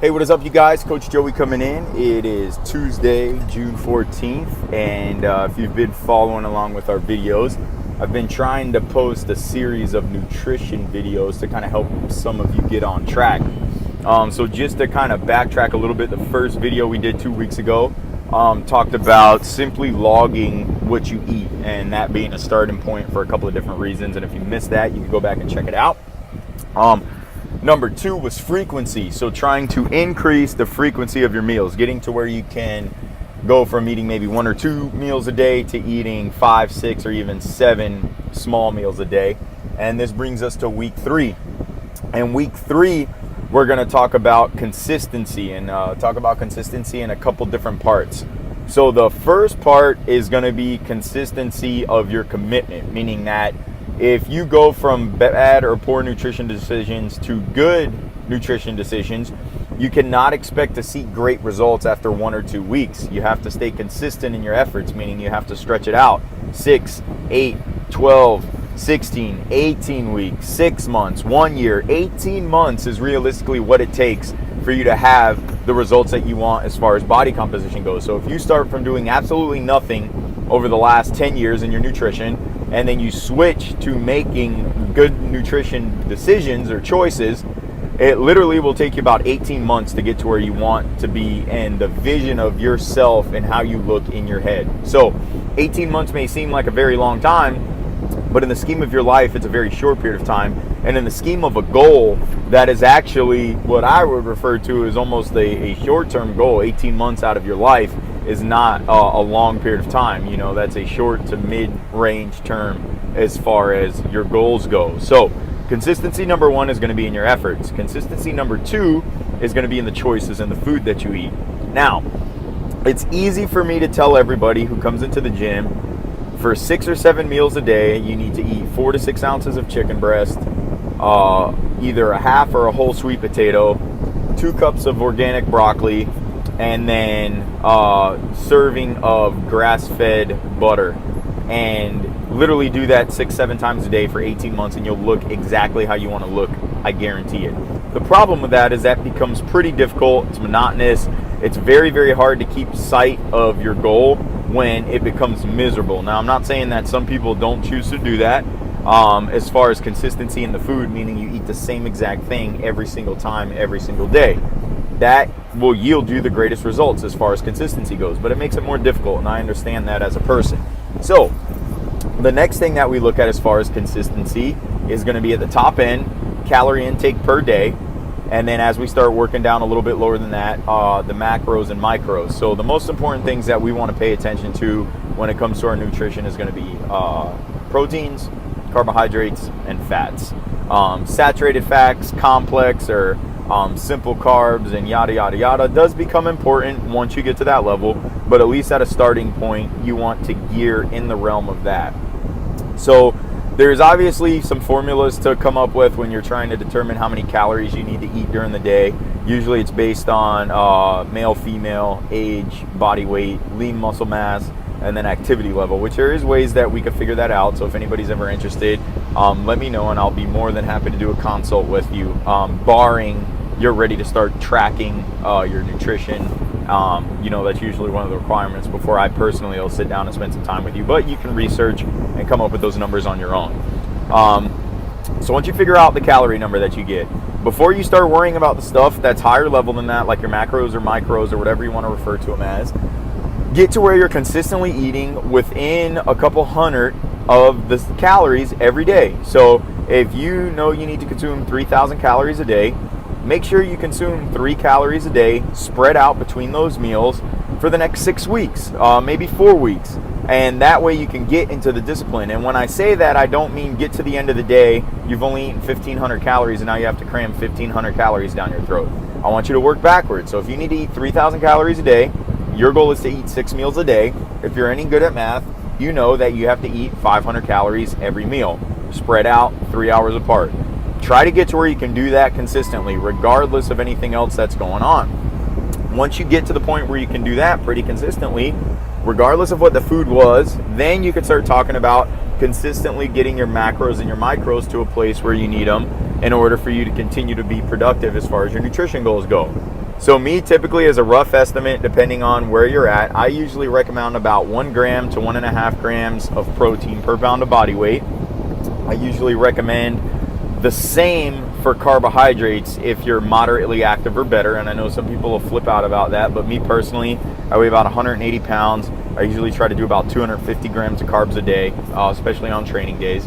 Hey, what is up, you guys? Coach Joey coming in. It is Tuesday, June 14th, and if you've been following along with our videos, I've been trying to post a series of nutrition videos to kind of help some of you get on track. So just to kind of backtrack a little bit, the first video we did 2 weeks ago talked about simply logging what you eat, and that being a starting point for a couple of different reasons. And if you missed that, you can go back and check it out. Number two was frequency. So trying to increase the frequency of your meals, getting to where you can go from eating maybe 1 or 2 meals a day to eating 5, 6, or even 7 small meals a day. And this brings us to week 3. And week 3, we're going to talk about consistency, and talk about consistency in a couple different parts. So the first part is going to be consistency of your commitment, meaning that if you go from bad or poor nutrition decisions to good nutrition decisions, you cannot expect to see great results after 1 or 2 weeks. You have to stay consistent in your efforts, meaning you have to stretch it out. 6, 8, 12, 16, 18 weeks, 6 months, 1 year, 18 months is realistically what it takes for you to have the results that you want as far as body composition goes. So if you start from doing absolutely nothing over the last 10 years in your nutrition, and then you switch to making good nutrition decisions or choices, it literally will take you about 18 months to get to where you want to be and the vision of yourself and how you look in your head. So 18 months may seem like a very long time, but in the scheme of your life, it's a very short period of time. And in the scheme of a goal, that is actually what I would refer to as almost a short-term goal. 18 months out of your life is not a long period of time. You know, that's a short to mid-range term as far as your goals go. So consistency number 1 is going to be in your efforts. Consistency number 2 is going to be in the choices and the food that you eat. Now, it's easy for me to tell everybody who comes into the gym, for 6 or 7 meals a day, you need to eat 4 to 6 ounces of chicken breast, either a half or a whole sweet potato, 2 cups of organic broccoli, and then serving of grass-fed butter. And literally do that 6-7 times a day for 18 months, and you'll look exactly how you want to look. I guarantee it. The problem with that is that becomes pretty difficult. It's monotonous. It's very, very hard to keep sight of your goal when it becomes miserable. Now, I'm not saying that some people don't choose to do that. As far as consistency in the food, meaning you eat the same exact thing every single time, every single day, that will yield you the greatest results as far as consistency goes, but it makes it more difficult, and I understand that as a person. So the next thing that we look at as far as consistency is going to be at the top end, calorie intake per day. And then as we start working down a little bit lower than that, the macros and micros. So the most important things that we want to pay attention to when it comes to our nutrition is going to be proteins, carbohydrates, and fats. Saturated fats, complex or simple carbs, and yada, yada, yada does become important once you get to that level. But at least at a starting point, you want to gear in the realm of that. So there's obviously some formulas to come up with when you're trying to determine how many calories you need to eat during the day. Usually it's based on male, female, age, body weight, lean muscle mass, and then activity level, which there is ways that we could figure that out. So if anybody's ever interested, let me know, and I'll be more than happy to do a consult with you, barring you're ready to start tracking your nutrition. That's usually one of the requirements before I personally will sit down and spend some time with you, but you can research and come up with those numbers on your own. So once you figure out the calorie number that you get, before you start worrying about the stuff that's higher level than that, like your macros or micros or whatever you want to refer to them as, get to where you're consistently eating within a couple hundred of the calories every day. So if you know you need to consume 3,000 calories a day, make sure you consume 3 calories a day spread out between those meals for the next 6 weeks, maybe 4 weeks. And that way you can get into the discipline. And when I say that, I don't mean get to the end of the day, you've only eaten 1,500 calories and now you have to cram 1,500 calories down your throat. I want you to work backwards. So if you need to eat 3,000 calories a day, your goal is to eat 6 meals a day. If you're any good at math, you know that you have to eat 500 calories every meal, spread out 3 hours apart. Try to get to where you can do that consistently, regardless of anything else that's going on. Once you get to the point where you can do that pretty consistently, regardless of what the food was, then you can start talking about consistently getting your macros and your micros to a place where you need them in order for you to continue to be productive as far as your nutrition goals go. So me, typically, as a rough estimate, depending on where you're at, I usually recommend about 1 gram to 1.5 grams of protein per pound of body weight. I usually recommend the same for carbohydrates if you're moderately active or better, and I know some people will flip out about that, but me personally, I weigh about 180 pounds. I usually try to do about 250 grams of carbs a day, especially on training days.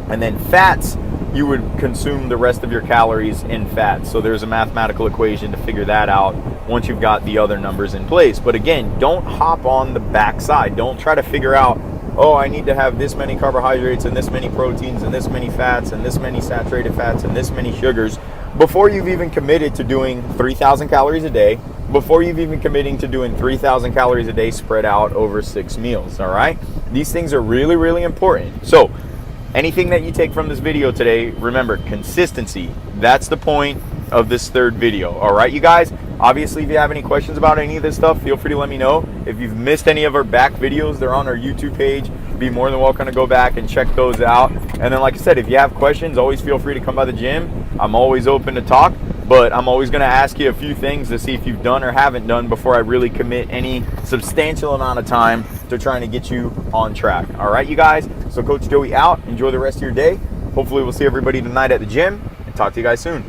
And then fats, you would consume the rest of your calories in fats. So there's a mathematical equation to figure that out once you've got the other numbers in place. But again, don't hop on the backside. Don't try to figure out, oh, I need to have this many carbohydrates and this many proteins and this many fats and this many saturated fats and this many sugars before you've even committed to doing 3,000 calories a day, before you've even committing to doing 3,000 calories a day spread out over 6 meals, all right? These things are really, really important. So anything that you take from this video today, remember, consistency. That's the point of this third video, all right, you guys? Obviously, if you have any questions about any of this stuff, feel free to let me know. If you've missed any of our back videos, they're on our YouTube page. Be more than welcome to go back and check those out. And then, like I said, if you have questions, always feel free to come by the gym. I'm always open to talk, but I'm always gonna ask you a few things to see if you've done or haven't done before I really commit any substantial amount of time to trying to get you on track. All right, you guys? So Coach Joey out. Enjoy the rest of your day. Hopefully we'll see everybody tonight at the gym, and talk to you guys soon.